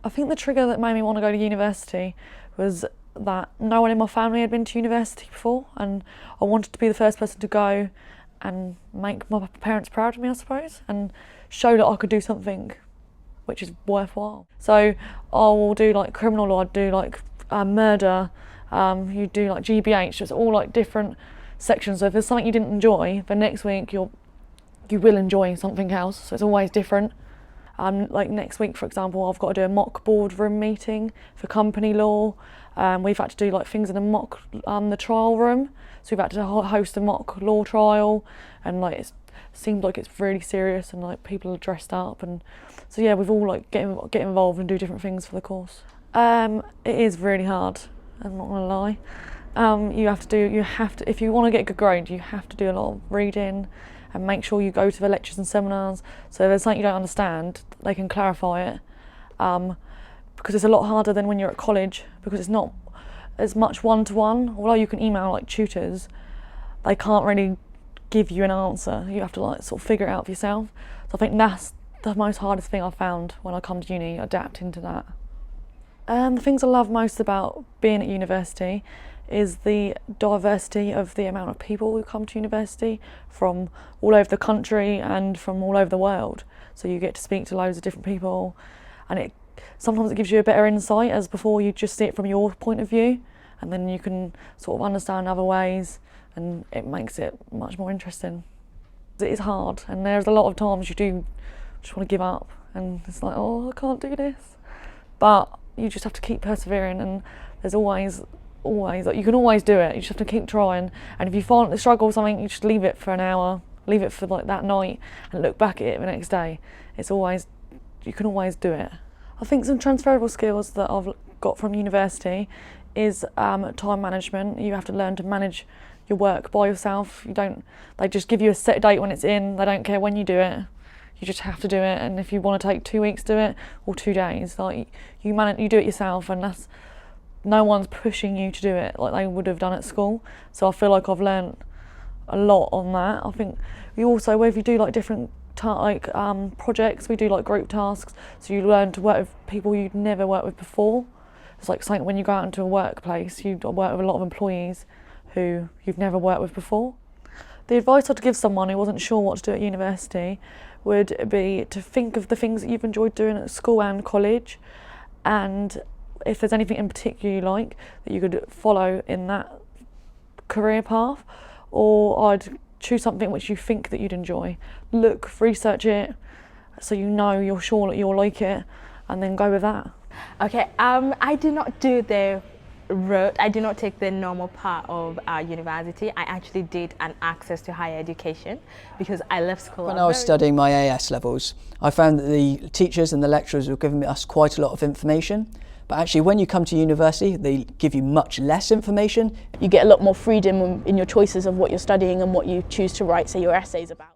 I think the trigger that made me want to go to university was that no one in my family had been to university before, and I wanted to be the first person to go and make my parents proud of me, I suppose, and show that I could do something which is worthwhile. So I will do like criminal law, I'd do like murder, you do like GBH, it's all like different sections. So if there's something you didn't enjoy, the next week you will enjoy something else, so it's always different. Like next week, for example, I've got to do a mock boardroom meeting for company law. We've had to do like things in a mock the trial room, so we've had to host a mock law trial, and like it seems like it's really serious, and like people are dressed up, and so yeah, we've all like get involved and do different things for the course. It is really hard, I'm not gonna lie. You have to, if you want to get a good grade, you have to do a lot of reading and make sure you go to the lectures and seminars, so if there's something you don't understand, they can clarify it. Because it's a lot harder than when you're at college, because it's not as much one-to-one. Although you can email like tutors, they can't really give you an answer. You have to like sort of figure it out for yourself. So I think that's the most hardest thing I've found when I come to uni, adapting to that. The things I love most about being at university is the diversity of the amount of people who come to university from all over the country and from all over the world. So you get to speak to loads of different people, and sometimes it gives you a better insight, as before you just see it from your point of view, and then you can sort of understand other ways, and it makes it much more interesting. It is hard, and there's a lot of times you do just want to give up, and it's like, oh, I can't do this. But you just have to keep persevering, and there's always, like, you can always do it. You just have to keep trying, and if you find the struggle with something, you just leave it for an hour, leave it for like that night, and look back at it the next day. You can always do it. I think some transferable skills that I've got from university is time management. You have to learn to manage your work by yourself. They just give you a set date when it's in. They don't care when you do it. You just have to do it. And if you want to take 2 weeks to do it, or 2 days, like you do it yourself, and no one's pushing you to do it like they would have done at school. So I feel like I've learned a lot on that. I think if you do like different projects, we do like group tasks, so you learn to work with people you'd never worked with before. It's like something when you go out into a workplace, you work with a lot of employees who you've never worked with before. The advice I'd give someone who wasn't sure what to do at university would be to think of the things that you've enjoyed doing at school and college, and if there's anything in particular you like that you could follow in that career path, or I'd choose something which you think that you'd enjoy. Research it, so you're sure that you'll like it, and then go with that. Okay, I did not do the route. I did not take the normal part of university. I actually did an access to higher education, because I left school. When I was studying my AS levels, I found that the teachers and the lecturers were giving us quite a lot of information. But actually, when you come to university, they give you much less information. You get a lot more freedom in your choices of what you're studying and what you choose to write, say, your essays about.